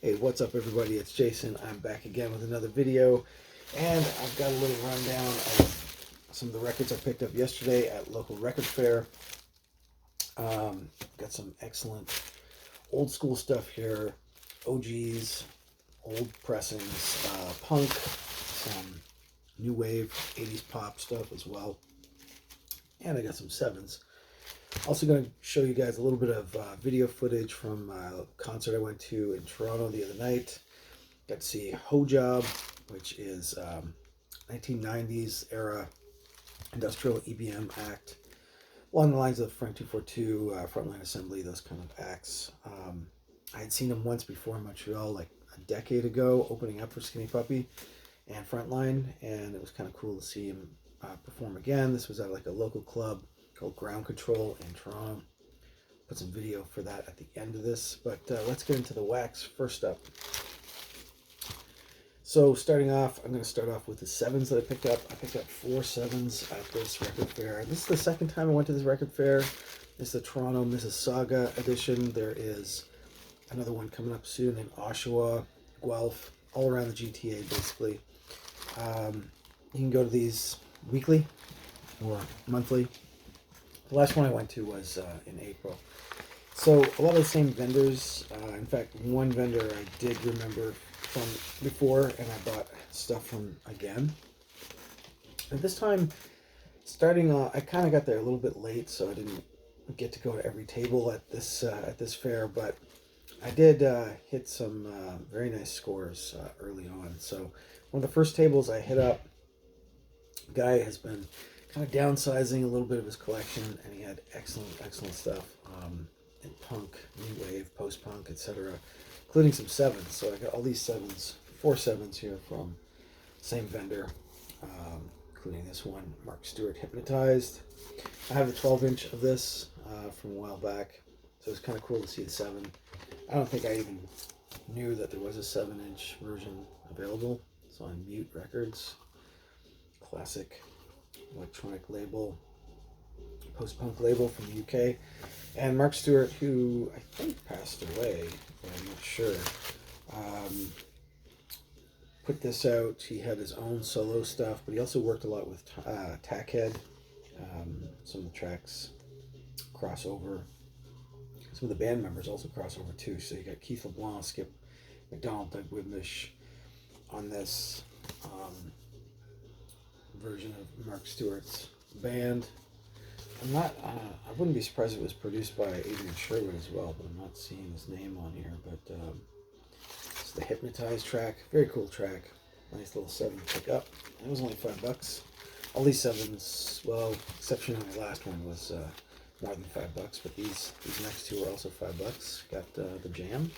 Hey, what's up everybody? It's Jason. I'm back again with another video, and I've got a little rundown of some of the records I picked up yesterday at local record fair. Got some excellent old school stuff here, OGs, old pressings, punk, some new wave 80s pop stuff as well, and I got some sevens. Also going to show you guys a little bit of video footage from a concert I went to in Toronto the other night. Got to see Haujobb, which is 1990s era industrial EBM act, along the lines of Frank 242, Frontline Assembly, those kind of acts. I had seen them once before in Montreal, like a decade ago, opening up for Skinny Puppy and Frontline, and it was kind of cool to see him perform again. This was at like a local club called Ground Control in Toronto. Put some video for that at the end of this, but let's get into the wax first up. So starting off, I'm going to start off with the sevens that I picked up. I picked up 4 sevens at this record fair. This is the second time I went to this record fair. It's the Toronto Mississauga edition. There is another one coming up soon in Oshawa, Guelph, all around the GTA basically. You can go to these weekly or monthly. The last one I went to was in April. So a lot of the same vendors. In fact, one vendor I did remember from before, and I bought stuff from again. And this time, starting off, I kind of got there a little bit late, so I didn't get to go to every table at this fair. But I did hit some very nice scores early on. So one of the first tables I hit up, the guy has been kind of downsizing a little bit of his collection, and he had excellent stuff in punk, new wave, post-punk, etc., including some sevens. So I got all these sevens, 4 sevens here from same vendor, including this one, Mark Stewart Hypnotized. I have the 12-inch of this from a while back, so it's kind of cool to see the 7. I don't think I even knew that there was a 7-inch version available. It's on Mute Records, classic electronic label, post-punk label from the UK. And Mark Stewart, who I think passed away, but I'm not sure, put this out. He had his own solo stuff, but he also worked a lot with Tackhead. Some of the tracks crossover. Some of the band members also crossover too. So you got Keith LeBlanc, Skip McDonald, Doug Wibmish on this version of Mark Stewart's band. I wouldn't be surprised if it was produced by Adrian Sherwood as well, but I'm not seeing his name on here. But it's the Hypnotized track. Very cool track. Nice little 7 pickup. It was only $5. All these 7s, well, exception on the last one, was more than $5. But these next 2 are also $5. Got the Jam.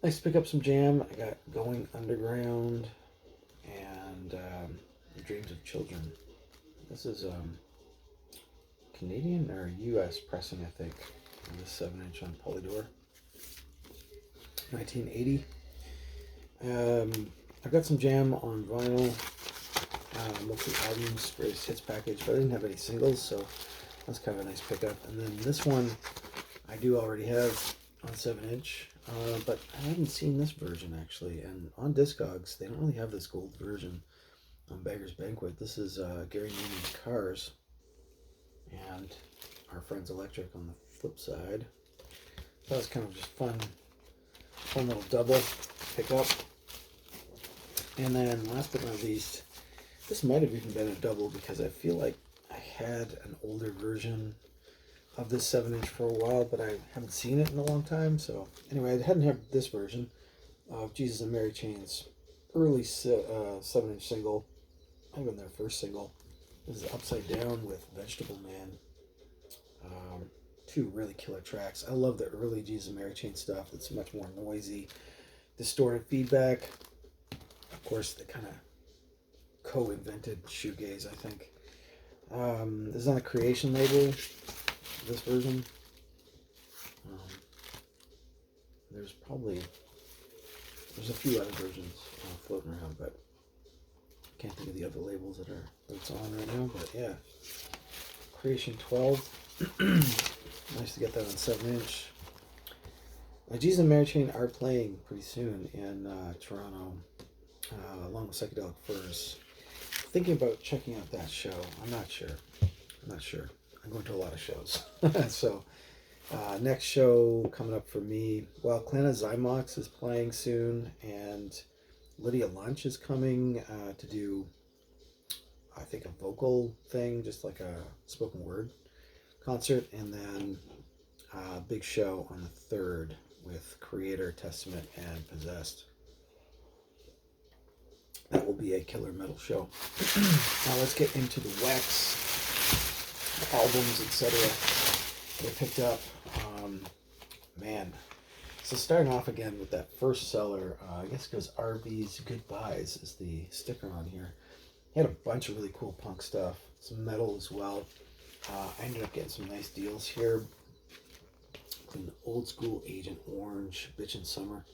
Nice to pick up some Jam. I got Going Underground and The Dreams of Children. This is Canadian or US pressing, I think, on this 7-inch on Polydor. 1980. I've got some Jam on vinyl, mostly albums, various hits package, but I didn't have any singles, so that's kind of a nice pickup. And then this one I do already have on 7-inch, but I haven't seen this version actually. And on Discogs, they don't really have this gold version on Beggar's Banquet. This is Gary Newman's Cars and Our Friends Electric on the flip side. That was kind of just fun little double pickup. And then last but not least, this might have even been a double because I feel like I had an older version of this 7-inch for a while, but I haven't seen it in a long time. So anyway, I hadn't had this version of Jesus and Mary Chain's early 7-inch single, might have been their first single. This is Upside Down with Vegetable Man. 2 really killer tracks. I love the early Jesus and Mary Chain stuff. It's much more noisy, distorted feedback. Of course, they kind of co-invented shoegaze, I think. This is on the Creation label, this version. There's a few other versions floating around, but I can't think of the other labels that it's on right now. But yeah, Creation 12. Nice to get that on 7-inch. Jesus and Mary Chain are playing pretty soon in Toronto, along with Psychedelic Furs. Thinking about checking out that show. I'm not sure. I'm going to a lot of shows. So, next show coming up for me. Well, Klana Zymox is playing soon, and Lydia Lunch is coming to do, I think, a vocal thing, just like a spoken word concert, and then a big show on the 3rd with Creator, Testament, and Possessed. That will be a killer metal show. Now let's get into the Wax albums, etc. They picked up. Man, so starting off again with that first seller, I guess it goes RB's Goodbyes is the sticker on here. He had a bunch of really cool punk stuff, some metal as well. I ended up getting some nice deals here, including the Old School Agent Orange, Bitchin' Summer,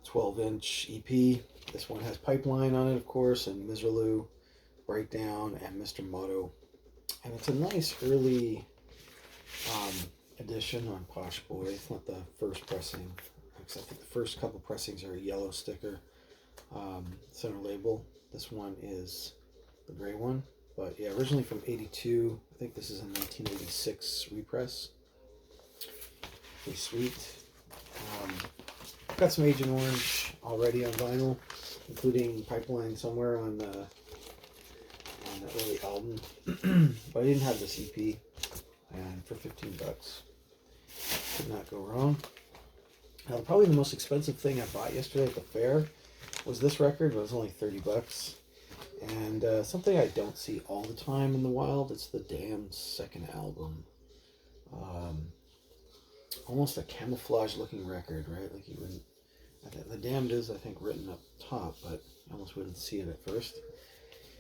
12-inch EP. This one has Pipeline on it, of course, and Miserloo, Breakdown, and Mr. Motto. And it's a nice early edition on Posh Boy. It's not the first pressing, because I think the first couple pressings are a yellow sticker center label. This one is the gray one. But yeah, originally from 82. I think this is a 1986 repress. Pretty sweet. Got some Agent Orange already on vinyl, including Pipeline somewhere on the early album. But I didn't have this EP, and for $15, could not go wrong. Now, probably the most expensive thing I bought yesterday at the fair was this record. It was only $30, and something I don't see all the time in the wild. It's the Damned's second album. Almost a camouflage-looking record, right? Like you wouldn't. The Damned is, I think, written up top, but you almost wouldn't see it at first.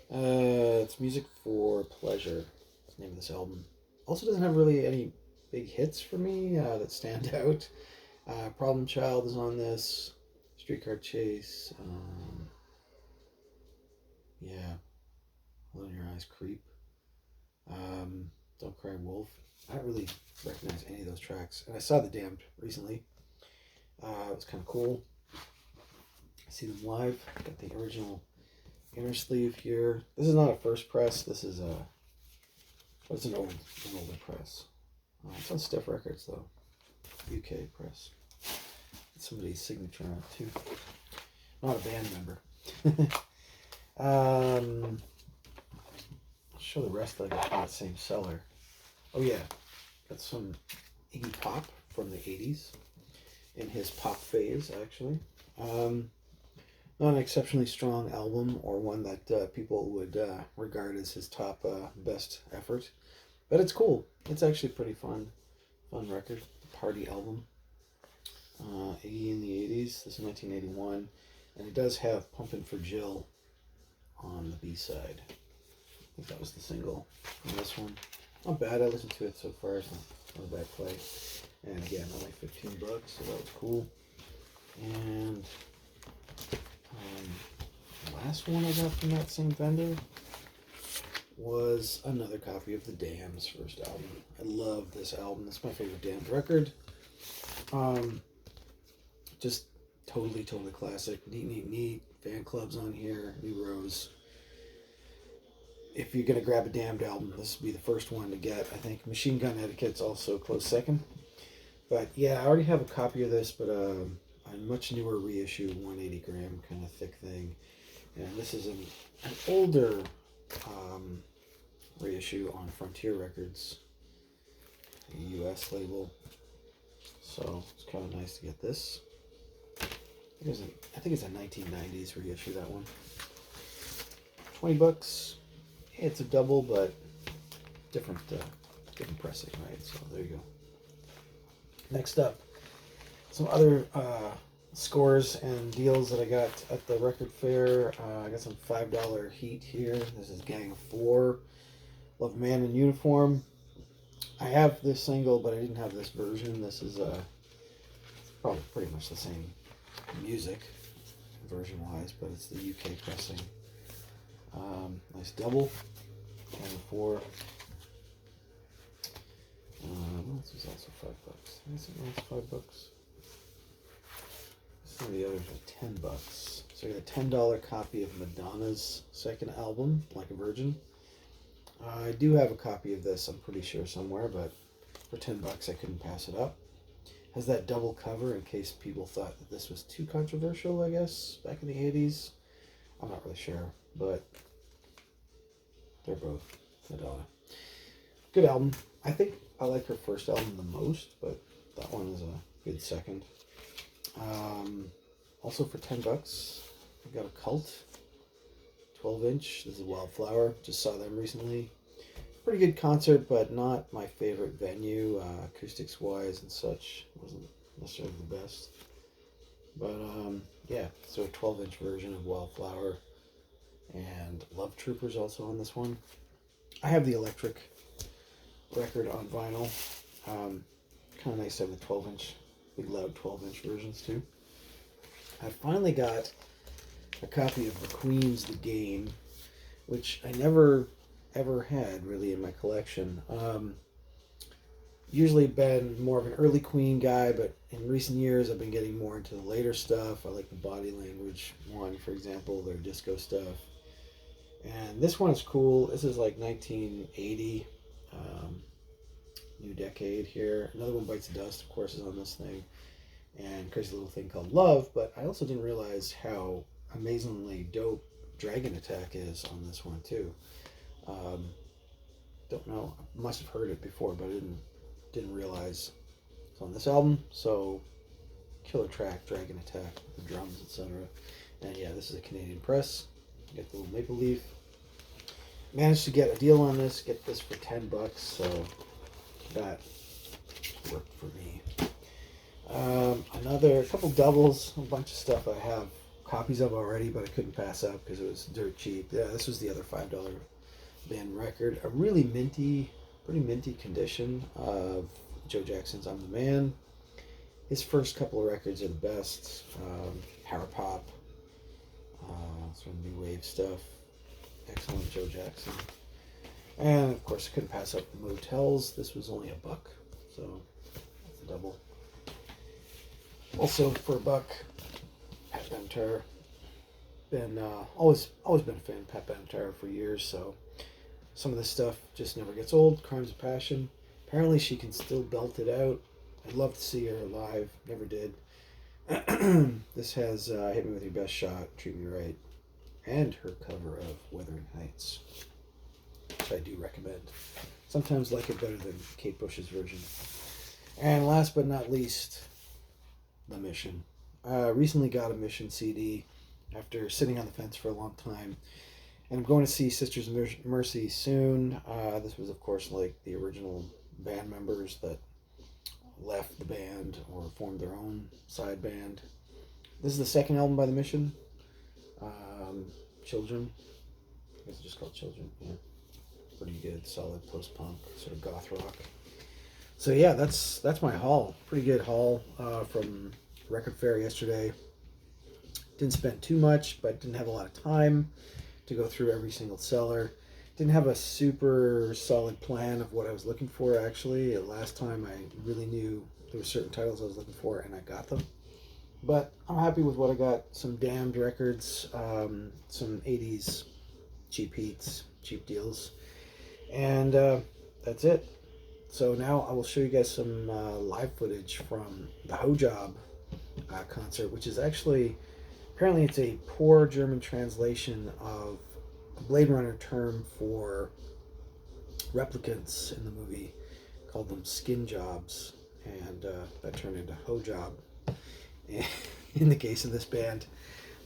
It's Music for Pleasure. That's the name of this album. Also doesn't have really any big hits for me that stand out. Problem Child is on this. Streetcar Chase. Yeah. Let Your Eyes Creep. Don't Cry Wolf. I don't really recognize any of those tracks. And I saw The Damned recently. It was kind of cool. I see them live. Got the original inner sleeve here. This is not a first press. This is what's an older press. It's on Stiff Records though. UK press. It's somebody's signature on it too. Not a band member. I'll show the rest that I got from that same seller. Oh yeah, got some Iggy Pop from the 80s in his pop phase actually. Not an exceptionally strong album or one that people would regard as his top best effort, but it's cool. It's actually pretty fun record. Party album. Iggy in the 80s. This is 1981, and it does have "Pumpin' for Jill" on the B-side. I think that was the single from this one. Not bad. I listened to it so far. It's not a bad play. And again, only $15, so that was cool. And the last one I got from that same vendor was another copy of the Damned's first album. I love this album. It's my favorite Damned record. Just totally classic. Neat. Fan clubs on here. New Rose. If you're going to grab a Damned album, this would be the first one to get. I think Machine Gun Etiquette's also close second. But yeah, I already have a copy of this, but a much newer reissue, 180 gram kind of thick thing. And this is an older reissue on Frontier Records, a US label. So it's kind of nice to get this. I think it's a 1990s reissue, that one. $20. It's a double, but different pressing, right? So there you go. Next up, some other scores and deals that I got at the record fair. I got some $5 heat here. This is Gang of Four. Love Man in Uniform. I have this single, but I didn't have this version. This is probably pretty much the same music version-wise, but it's the UK pressing. Nice double. Gang of Four. This was also $5. I guess it was $5. And the others are $10. So I got a $10 copy of Madonna's second album, Like a Virgin. I do have a copy of this, I'm pretty sure, somewhere, but for $10 I couldn't pass it up. Has that double cover in case people thought that this was too controversial, I guess, back in the 80s. I'm not really sure, but they're both Madonna. Good album. I think I like her first album the most, but that one is a good second. Also for $10, I got a Cult 12-inch. This is Wildflower. Just saw them recently. Pretty good concert, but not my favorite venue, acoustics-wise and such. Wasn't necessarily the best. But, yeah, so a 12-inch version of Wildflower. And Love Troopers also on this one. I have the electric record on vinyl. Kind of nice to have the 12-inch, big loud 12-inch versions too. I finally got a copy of the Queen's The Game, which I never ever had really in my collection. Usually been more of an early Queen guy, but in recent years I've been getting more into the later stuff. I like the Body Language one, for example, their disco stuff. And this one is cool. This is like 1980, New Decade here. Another One Bites the Dust, of course, is on this thing. And Crazy Little Thing Called Love, but I also didn't realize how amazingly dope Dragon Attack is on this one too. Don't know, I must have heard it before, but I didn't realize it's on this album. So killer track, Dragon Attack, the drums, etc. And yeah, this is a Canadian press. You get the little maple leaf. Managed to get a deal on this, get this for $10, so that worked for me. A couple doubles, a bunch of stuff I have copies of already, but I couldn't pass up because it was dirt cheap. Yeah, this was the other $5 band record. A really pretty minty condition of Joe Jackson's I'm the Man. His first couple of records are the best. Power Pop, sort of new wave stuff. Excellent Joe Jackson. And of course I couldn't pass up the Motels. This was only $1, so that's a double. Also for $1, Pat Benatar. Been always been a fan of Pat Benatar for years, so some of this stuff just never gets old. Crimes of Passion. Apparently she can still belt it out. I'd love to see her live. Never did. This has Hit Me With Your Best Shot, Treat Me Right, and her cover of Wuthering Heights, which I do recommend. Sometimes like it better than Kate Bush's version. And last but not least, The Mission. Recently got a Mission CD after sitting on the fence for a long time. And I'm going to see Sisters of Mercy soon. This was, of course, like the original band members that left the band or formed their own side band. This is the second album by The Mission. Children. I guess it's just called Children. Yeah. Pretty good, solid post-punk, sort of goth rock. So yeah, that's my haul. Pretty good haul from Record Fair yesterday. Didn't spend too much, but didn't have a lot of time to go through every single seller. Didn't have a super solid plan of what I was looking for, actually. Last time I really knew there were certain titles I was looking for, and I got them. But I'm happy with what I got. Some Damned records, some 80s cheap heats, cheap deals. And that's it. So now I will show you guys some live footage from the Haujobb concert, which is actually, apparently it's a poor German translation of a Blade Runner term for replicants in the movie. Called them skin jobs, and that turned into Haujobb in the case of this band.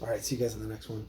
All right, see you guys in the next one.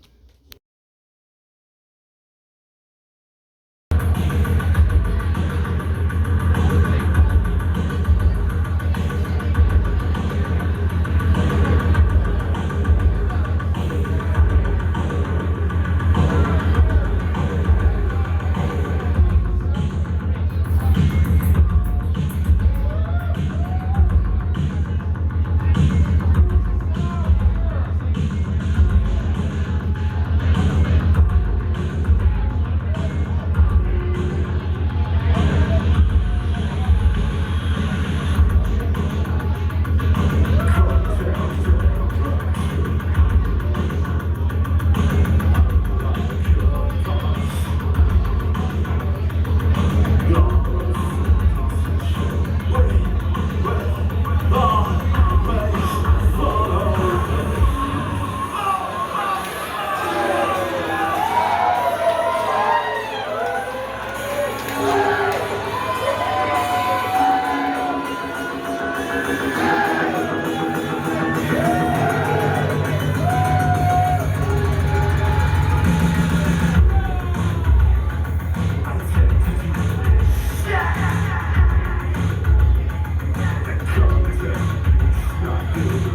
Not good.